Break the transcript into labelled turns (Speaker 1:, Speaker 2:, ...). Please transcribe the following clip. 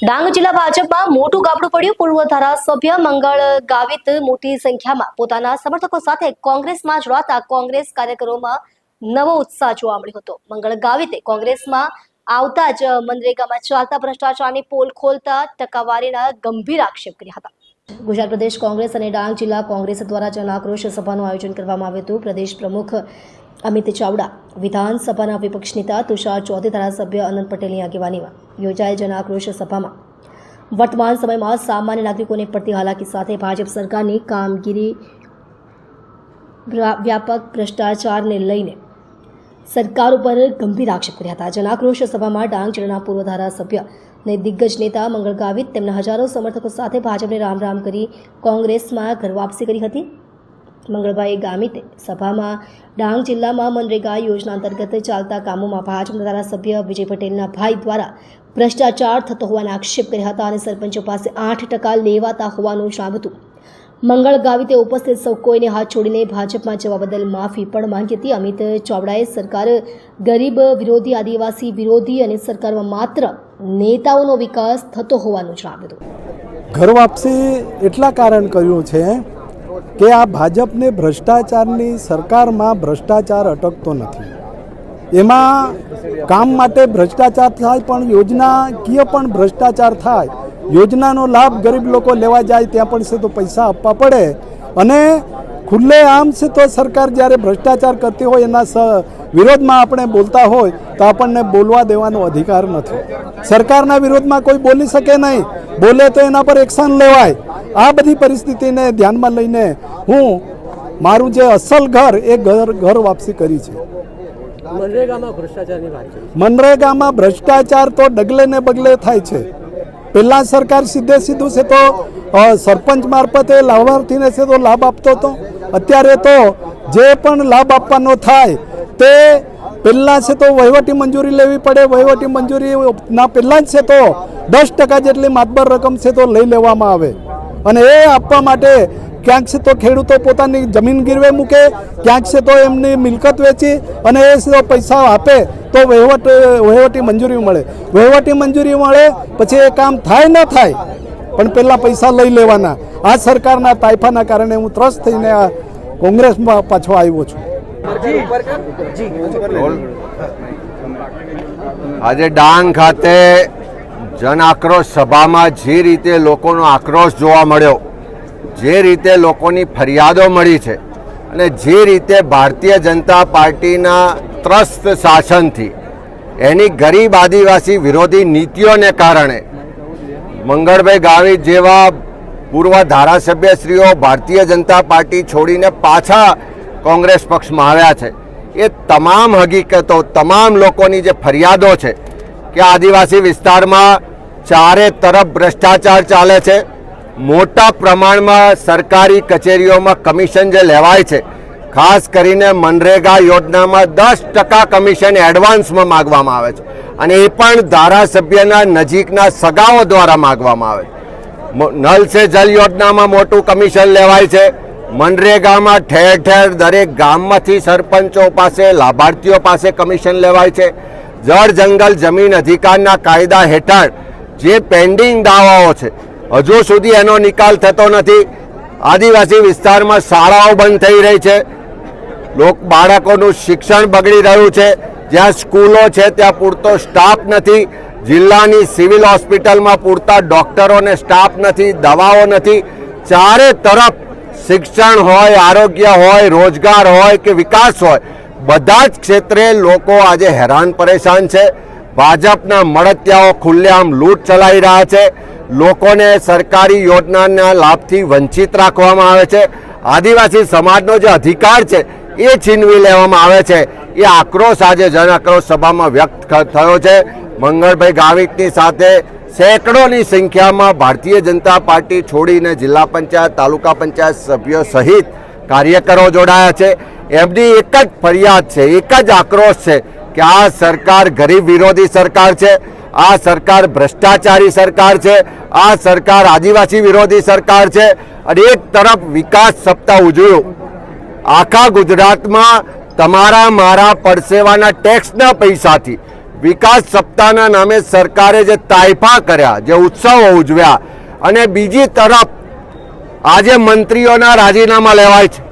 Speaker 1: ડાંગ જિલ્લા ભાજપમાં મોટું ગાબડું પડ્યું। પૂર્વ ધારાસભ્ય મંગળ ગાવિત મોટી સંખ્યામાં પોતાના સમર્થકો સાથે કોંગ્રેસમાં જોડાતા કોંગ્રેસ કાર્યકરોમાં નવો ઉત્સાહ જોવા મળ્યો હતો। મંગળ ગાવિતે કોંગ્રેસમાં આવતા જ મનરેગામાં ચાલતા ભ્રષ્ટાચારની પોલ ખોલતા ટકાવારીના ગંભીર આક્ષેપ કર્યા હતા। ગુજરાત પ્રદેશ કોંગ્રેસ અને ડાંગ જિલ્લા કોંગ્રેસ દ્વારા જન આક્રોશ સભાનું આયોજન કરવામાં આવ્યું હતું। પ્રદેશ પ્રમુખ અમિત ચાવડા, વિધાનસભાના વિપક્ષ નેતા તુષાર ચૌધરી, ધારાસભ્ય અનંત પટેલની આગેવાનીમાં યોજાયેલ જન આક્રોશ સભામાં વર્તમાન સમયમાં સામાન્ય નાગરિકોને પડતી હાલાકી સાથે ભાજપ સરકારની કામગીરી, વ્યાપક ભ્રષ્ટાચારને લઈને સરકાર ઉપર ગંભીર આક્ષેપ કર્યા હતા। જન આક્રોશ સભામાં ડાંગ જિલ્લાના પૂર્વ ધારાસભ્ય અને દિગ્ગજ નેતા મંગળ ગાવિત તેમના હજારો સમર્થકો સાથે ભાજપને રામ રામ કરી કોંગ્રેસમાં ઘર વાપસી કરી હતી। મંગળભાઈ ગામિતે સભામાં ડાંગ જિલ્લામાં મનરેગા યોજના અંતર્ગત ચાલતા કામોમાં ભાજપના ધારાસભ્ય વિજય પટેલના ભાઈ દ્વારા ભ્રષ્ટાચાર થતો હોવાના આક્ષેપ કર્યા હતા અને સરપંચો પાસે 8% લેવાતા હોવાનું જણાવ્યું હતું। મંગળ ગાવિતે ઉપસ્થિત સૌ કોઈને હાથ છોડીને ભાજપમાં જવા બદલ માફી પણ માંગી હતી। અમિત ચાવડાએ સરકાર ગરીબ વિરોધી, આદિવાસી વિરોધી અને સરકારમાં માત્ર નેતાઓનો વિકાસ થતો હોવાનું જણાવ્યું હતું।
Speaker 2: ઘર વાપસી એટલા કારણ કર્યું છે કે આ ભાજપને ભ્રષ્ટાચારની સરકારમાં ભ્રષ્ટાચાર અટકતો નથી। એમાં કામ માટે ભ્રષ્ટાચાર થાય, પણ યોજનાકીય પણ ભ્રષ્ટાચાર થાય। યોજનાનો લાભ ગરીબ લોકો લેવા જાય ત્યાં પણ છે તો પૈસા આપવા પડે, અને ખુલ્લે આમ છે તો સરકાર જ્યારે ભ્રષ્ટાચાર કરતી હોય એના વિરોધમાં આપણે બોલતા હોય તો આપણને બોલવા દેવાનો અધિકાર નથી। સરકારના વિરોધમાં કોઈ બોલી શકે નહીં, બોલે તો એના પર એક્શન લેવાય। આ બધી પરિસ્થિતિને ધ્યાનમાં લઈને હું મારું જે અસલ ઘર એ ઘર વાપસી કરી છે। મનરેગામાં ભ્રષ્ટાચાર તો ડગલે ને બગલે થાય છે। પહેલા સરકાર સીધું છે તો સરપંચ મારફતે લાભાર્થીને છે તો લાભ આપતો હતો। અત્યારે તો જે પણ લાભ આપવાનો થાય તે પહેલાં છે તો વહીવટી મંજૂરી લેવી પડે। વહીવટી મંજૂરીના પહેલાં જ છે તો 10% જેટલી માતબર રકમ છે તો લઈ લેવામાં આવે, અને એ આપવા માટે ક્યાંક છે તો ખેડૂતો પોતાની જમીન ગીરવે મૂકે, ક્યાંક છે તો એમની મિલકત વેચી અને એ છે પૈસા આપે તો વહીવટી મંજૂરી મળે। વહીવટી મંજૂરી મળે પછી એ કામ થાય ન થાય, પણ પહેલાં પૈસા લઈ લેવાના। આ સરકારના તાઇફાના કારણે હું ત્રસ્ત થઈને આ કોંગ્રેસમાં પાછો આવ્યો છું।
Speaker 3: આજે ડાંગ ખાતે જન આક્રોશ સભામાં જે રીતે લોકોનો આક્રોશ જોવા મળ્યો, જે રીતે લોકોની ફરિયાદો મળી છે, અને જે રીતે ભારતીય જનતા પાર્ટીના ત્રસ્ત શાસનથી, એની ગરીબ આદિવાસી વિરોધી નીતિઓને કારણે મંગળભાઈ ગાવિત જેવા પૂર્વ ધારાસભ્યશ્રીઓ ભારતીય જનતા પાર્ટી છોડીને પાછા કોંગ્રેસ પક્ષમાં આવ્યા છે। એ તમામ હકીકતો, તમામ લોકોની જે ફરિયાદો છે કે આદિવાસી વિસ્તારમાં ચારે તરફ ભ્રષ્ટાચાર ચાલે છે, મોટા પ્રમાણમાં સરકારી કચેરીઓમાં કમિશન જે લેવાય છે, ખાસ કરીને મનરેગા યોજનામાં 10% કમિશન એડવાન્સમાં માગવામાં આવે છે, અને એ પણ ધારાસભ્યના નજીકના સગાઓ દ્વારા માગવામાં આવે છે। નલ સે જલ યોજનામાં મોટું કમિશન લેવાય છે। મનરેગામાં ઠેર ઠેર દરેક ગામમાંથી સરપંચો પાસે, લાભાર્થીઓ પાસે કમિશન લેવાય છે। જળ જંગલ જમીન અધિકારના કાયદા હેઠળ જે પેન્ડિંગ દાવાઓ છે હજુ સુધી એનો નિકાલ થતો નથી। આદિવાસી વિસ્તારમાં શાળાઓ બંધ થઈ રહી છે, બાળકોનું શિક્ષણ બગડી રહ્યું છે। જ્યાં સ્કૂલો છે ત્યાં પૂરતો સ્ટાફ નથી, જિલ્લાની સિવિલ હોસ્પિટલમાં પૂરતા ડૉક્ટરો અને સ્ટાફ નથી, દવાઓ નથી। ચારે તરફ શિક્ષણ હોય, આરોગ્ય હોય, રોજગાર હોય કે વિકાસ હોય, બધા જ ક્ષેત્રે લોકો આજે હેરાન પરેશાન છે। ભાજપના મળતિયાઓ ખુલ્લેઆમ લૂંટ ચલાવી રહ્યા છે, લોકોને સરકારી યોજનાના લાભથી વંચિત રાખવામાં આવે છે। આદિવાસી સમાજનો જે અધિકાર છે એ છીનવી લેવામાં આવે છે। એ આક્રોશ આજે જન આક્રોશ સભામાં વ્યક્ત થયો છે। મંગળભાઈ ગાવિતની સાથે સેંકડોની સંખ્યામાં ભારતીય જનતા પાર્ટી છોડીને જિલ્લા પંચાયત, તાલુકા પંચાયત સભ્યો સહિત કાર્યકરો જોડાયા છે। એમની એક જ ફરિયાદ છે, એક જ આક્રોશ છે કે આ સરકાર ગરીબ વિરોધી સરકાર છે, આ સરકાર ભ્રષ્ટાચારી સરકાર છે, આ સરકાર આદિવાસી વિરોધી સરકાર છે। અને એક તરફ વિકાસ સપ્તાહ ઉજવ્યું, આખા ગુજરાતમાં તમારા મારા પરસેવાના ટેક્સના પૈસાથી વિકાસ સપ્તાહના નામે સરકારે જે તાઇફા કર્યા, જે ઉત્સવો ઉજવ્યા, અને બીજી તરફ આજે મંત્રીઓના રાજીનામા લેવાય છે,